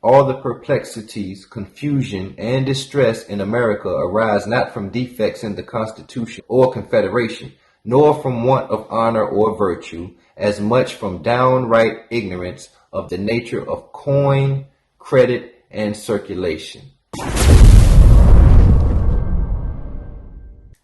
All the perplexities, confusion, and distress in America arise not from defects in the Constitution or Confederation, nor from want of honor or virtue, as much from downright ignorance of the nature of coin, credit, and circulation.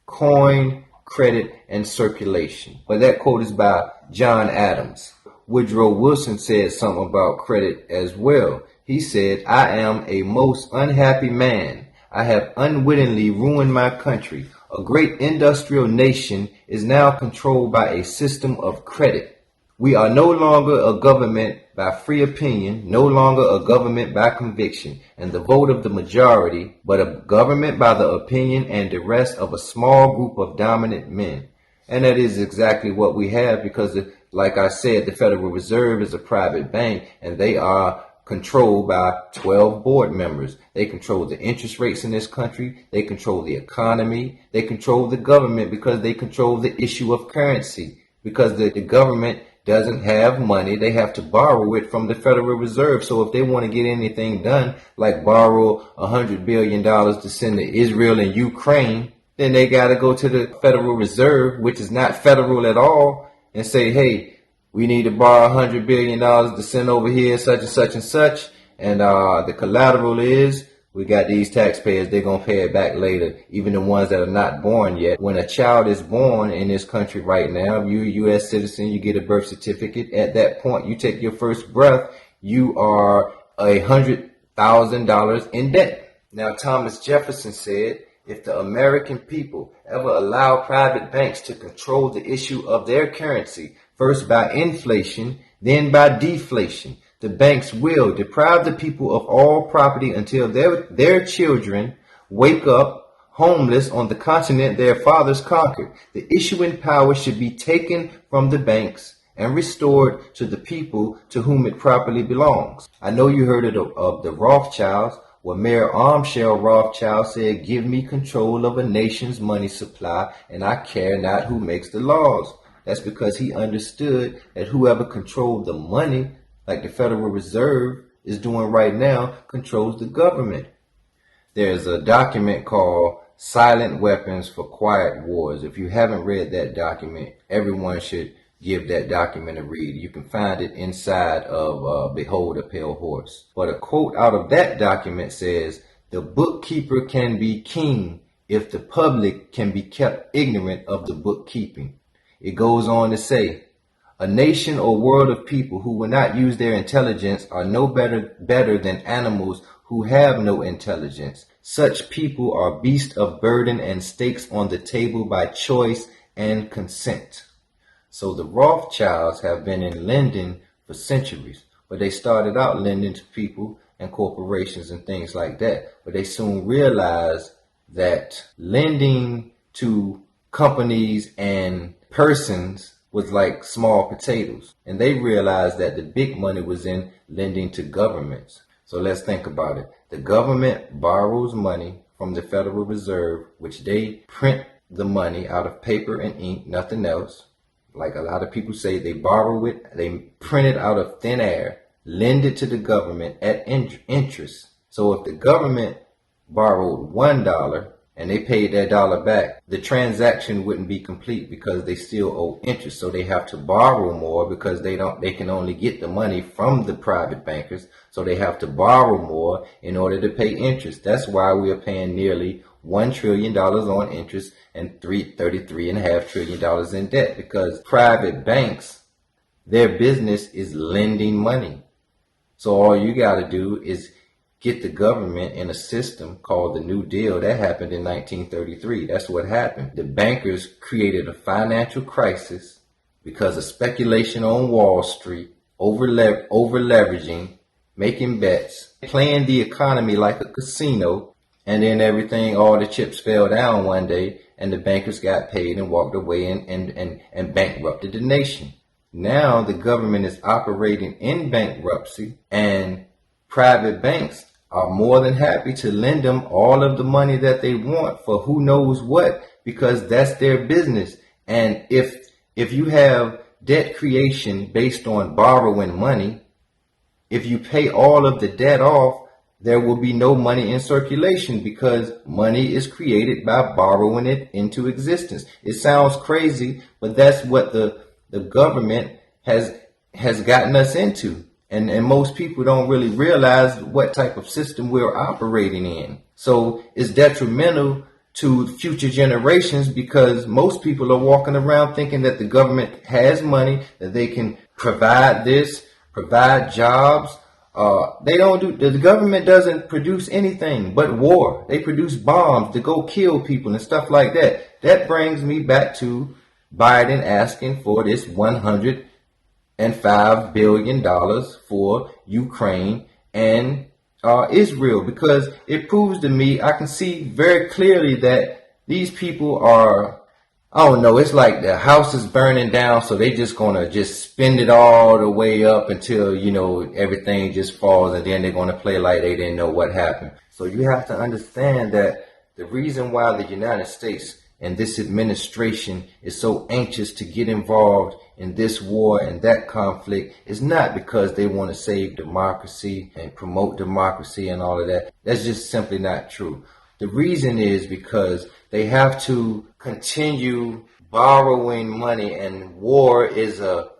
Coin, credit, and circulation. But that quote is by John Adams. Woodrow Wilson said something about credit as well. He said, "I am a most unhappy man. I have unwittingly ruined my country. A great industrial nation is now controlled by a system of credit. We are no longer a government by free opinion, no longer a government by conviction and the vote of the majority, but a government by the opinion and duress of a small group of dominant men." And that is exactly what we have because, like I said, the Federal Reserve is a private bank and they are controlled by 12 board members. They control the interest rates in this country. They control the economy. They control the government because they control the issue of currency. Because the government doesn't have money, they have to borrow it from the Federal Reserve. So if they want to get anything done, like borrow $100 billion to send to Israel and Ukraine, then they got to go to the Federal Reserve, which is not federal at all, and say, hey, we need to borrow $100 billion to send over here, such and such and such. And the collateral is we got these taxpayers. They're going to pay it back later, even the ones that are not born yet. When a child is born in this country right now, you're a U.S. citizen, you get a birth certificate. At that point, you take your first breath, you are $100,000 in debt. Now, Thomas Jefferson said, if the American people ever allow private banks to control the issue of their currency, first by inflation, then by deflation, the banks will deprive the people of all property until their children wake up homeless on the continent their fathers conquered. The issuing power should be taken from the banks and restored to the people to whom it properly belongs. I know you heard of the Rothschilds. Well, Mayor Armshell Rothschild said, "Give me control of a nation's money supply, and I care not who makes the laws." That's because he understood that whoever controlled the money, like the Federal Reserve is doing right now, controls the government. There's a document called Silent Weapons for Quiet Wars. If you haven't read that document, everyone should give that document a read. You can find it inside of Behold a Pale Horse. But a quote out of that document says, "The bookkeeper can be king if the public can be kept ignorant of the bookkeeping." It goes on to say, "A nation or world of people who will not use their intelligence are no better than animals who have no intelligence. Such people are beasts of burden and stakes on the table by choice and consent." So the Rothschilds have been in lending for centuries, but they started out lending to people and corporations and things like that. But they soon realized that lending to companies and persons was like small potatoes. And they realized that the big money was in lending to governments. So let's think about it. The government borrows money from the Federal Reserve, which they print the money out of paper and ink, nothing else. Like a lot of people say, they borrow it, they print it out of thin air, lend it to the government at interest. So if the government borrowed $1 and they paid that dollar back, the transaction wouldn't be complete because they still owe interest. So they have to borrow more because they can only get the money from the private bankers. So they have to borrow more in order to pay interest. That's why we are paying nearly $1 trillion on interest and $33.5 trillion in debt, because private banks, their business is lending money. So all you got to do is get the government in a system called the New Deal. That happened in 1933. That's what happened. The bankers created a financial crisis because of speculation on Wall Street, over leveraging, making bets, playing the economy like a casino. And then everything, all the chips fell down one day and the bankers got paid and walked away and bankrupted the nation. Now the government is operating in bankruptcy and private banks are more than happy to lend them all of the money that they want for who knows what, because that's their business. And if you have debt creation based on borrowing money, If you pay all of the debt off, there will be no money in circulation because money is created by borrowing it into existence. It sounds crazy, but that's what the government has gotten us into. And most people don't really realize what type of system we're operating in. So it's detrimental to future generations because most people are walking around thinking that the government has money, that they can provide this, provide jobs. The government doesn't produce anything but war. They produce bombs to go kill people and stuff like that. That brings me back to Biden asking for this $105 billion for Ukraine and Israel, because it proves to me, I can see very clearly that these people are, I don't know, it's like the house is burning down, so they just gonna just spend it all the way up until, everything just falls, and then they're gonna play like they didn't know what happened. So you have to understand that the reason why the United States and this administration is so anxious to get involved in this war and that conflict is not because they want to save democracy and promote democracy and all of that. That's just simply not true. The reason is because they have to continue borrowing money, and war is a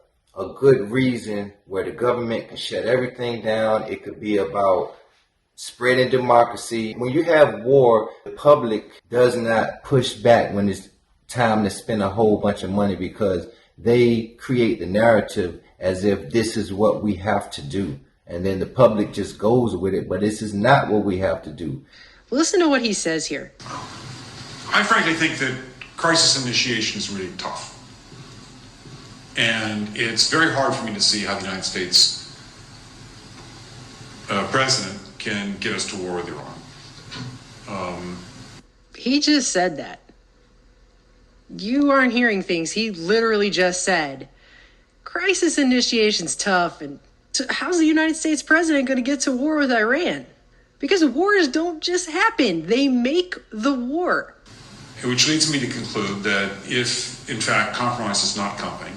good reason where the government can shut everything down. It could be about spreading democracy. When you have war, the public does not push back when it's time to spend a whole bunch of money because they create the narrative as if this is what we have to do. And then the public just goes with it, but this is not what we have to do. Listen to what he says here. I frankly think that crisis initiation is really tough. And it's very hard for me to see how the United States president can get us to war with Iran. He just said that. You aren't hearing things. He literally just said, crisis initiation's tough, and how's the United States president going to get to war with Iran? Because wars don't just happen. They make the war. Which leads me to conclude that if, in fact, compromise is not coming,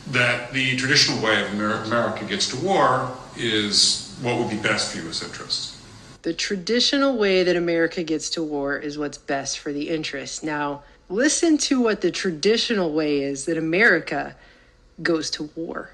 that the traditional way of America gets to war is what would be best for U.S. interests. The traditional way that America gets to war is what's best for the interests. Now, listen to what the traditional way is that America goes to war.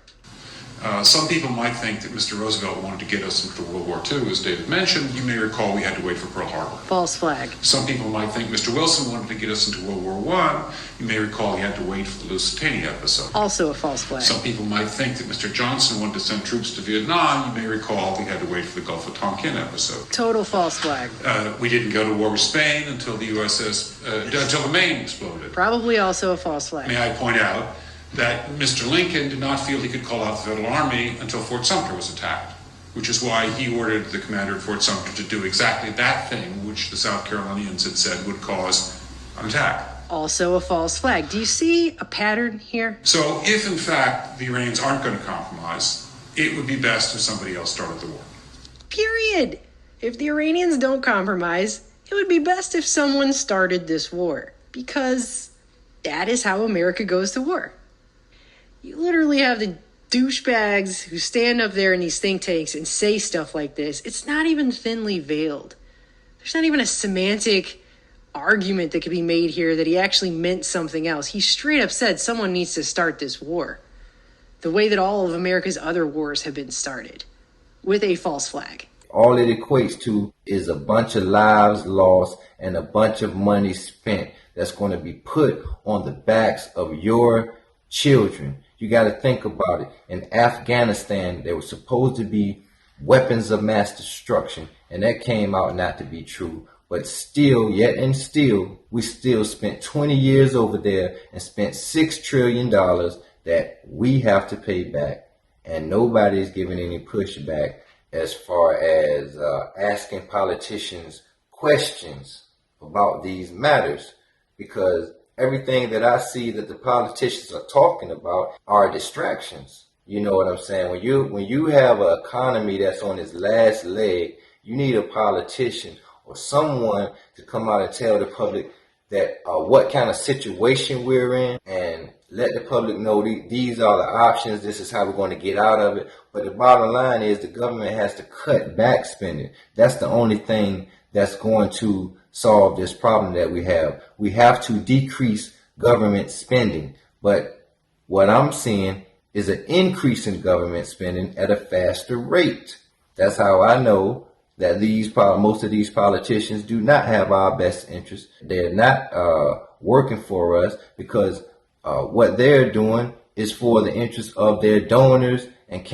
Some people might think that Mr. Roosevelt wanted to get us into World War II, as David mentioned. You may recall we had to wait for Pearl Harbor. False flag. Some people might think Mr. Wilson wanted to get us into World War I. You may recall he had to wait for the Lusitania episode. Also a false flag. Some people might think that Mr. Johnson wanted to send troops to Vietnam. You may recall we had to wait for the Gulf of Tonkin episode. Total false flag. We didn't go to war with Spain until the until the Maine exploded. Probably also a false flag. May I point out that Mr. Lincoln did not feel he could call out the Federal Army until Fort Sumter was attacked, which is why he ordered the commander at Fort Sumter to do exactly that thing which the South Carolinians had said would cause an attack. Also a false flag. Do you see a pattern here? So if, in fact, the Iranians aren't going to compromise, it would be best if somebody else started the war. Period. If the Iranians don't compromise, it would be best if someone started this war, because that is how America goes to war. You literally have the douchebags who stand up there in these think tanks and say stuff like this. It's not even thinly veiled. There's not even a semantic argument that could be made here that he actually meant something else. He straight up said someone needs to start this war, the way that all of America's other wars have been started, with a false flag. All it equates to is a bunch of lives lost and a bunch of money spent that's going to be put on the backs of your children. You got to think about it. In Afghanistan, there was supposed to be weapons of mass destruction, and that came out not to be true. But still, we still spent 20 years over there and spent $6 trillion that we have to pay back. And nobody is giving any pushback as far as asking politicians questions about these matters, because everything that I see that the politicians are talking about are distractions. You know what I'm saying? When you have an economy that's on its last leg, you need a politician or someone to come out and tell the public that what kind of situation we're in and let the public know these are the options. This is how we're going to get out of it. But the bottom line is the government has to cut back spending. That's the only thing that's going to solve this problem that we have. We have to decrease government spending. But what I'm seeing is an increase in government spending at a faster rate. That's how I know that most of these politicians do not have our best interests. They're not working for us, because what they're doing is for the interest of their donors and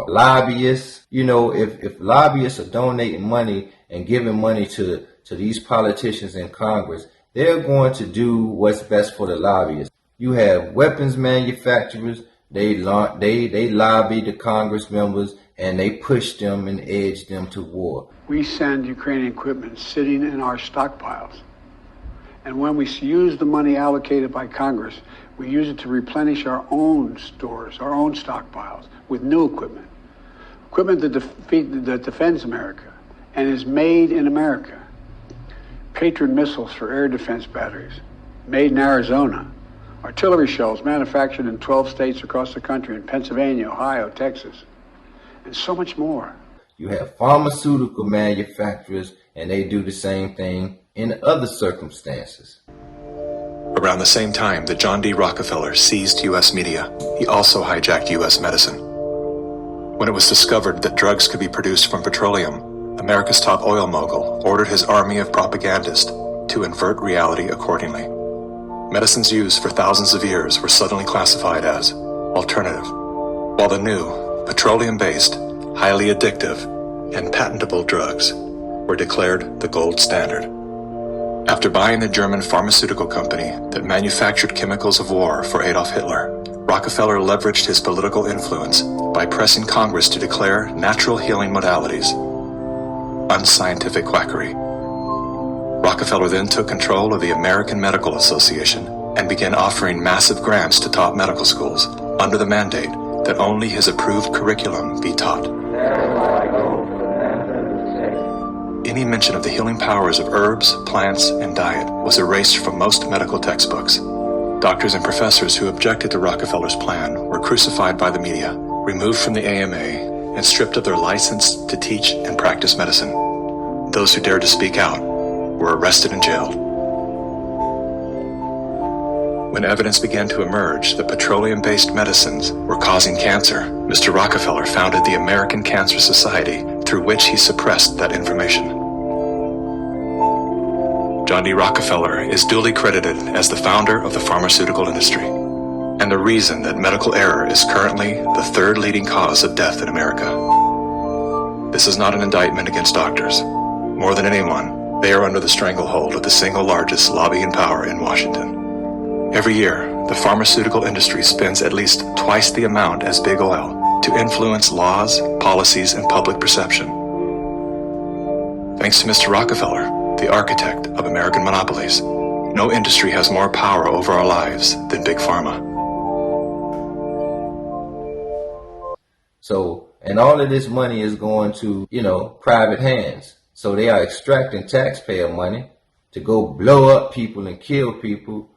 lobbyists. You know, if lobbyists are donating money and giving money to these politicians in Congress, they're going to do what's best for the lobbyists. You have weapons manufacturers. They lobby the Congress members and they push them and edge them to war. We send Ukrainian equipment sitting in our stockpiles. And when we use the money allocated by Congress, we use it to replenish our own stores, our own stockpiles with new equipment. Equipment that defends America and is made in America. Patriot missiles for air defense batteries, made in Arizona. Artillery shells manufactured in 12 states across the country, in Pennsylvania, Ohio, Texas, and so much more. You have pharmaceutical manufacturers, and they do the same thing in other circumstances. Around the same time that John D. Rockefeller seized U.S. media, he also hijacked U.S. medicine. When it was discovered that drugs could be produced from petroleum, America's top oil mogul ordered his army of propagandists to invert reality accordingly. Medicines used for thousands of years were suddenly classified as alternative, while the new, petroleum-based, highly addictive, and patentable drugs were declared the gold standard. After buying the German pharmaceutical company that manufactured chemicals of war for Adolf Hitler, Rockefeller leveraged his political influence by pressing Congress to declare natural healing modalities unscientific quackery. Rockefeller then took control of the American Medical Association and began offering massive grants to top medical schools under the mandate that only his approved curriculum be taught. Any mention of the healing powers of herbs, plants, and diet was erased from most medical textbooks. Doctors and professors who objected to Rockefeller's plan were crucified by the media, removed from the AMA, and stripped of their license to teach and practice medicine. Those who dared to speak out were arrested and jailed. When evidence began to emerge that petroleum-based medicines were causing cancer, Mr. Rockefeller founded the American Cancer Society, through which he suppressed that information. John D. Rockefeller is duly credited as the founder of the pharmaceutical industry, and the reason that medical error is currently the third leading cause of death in America. This is not an indictment against doctors. More than anyone, they are under the stranglehold of the single largest lobbying power in Washington. Every year, the pharmaceutical industry spends at least twice the amount as big oil to influence laws, policies, and public perception. Thanks to Mr. Rockefeller, the architect of American monopolies, no industry has more power over our lives than Big Pharma. So, and all of this money is going to, private hands. So they are extracting taxpayer money to go blow up people and kill people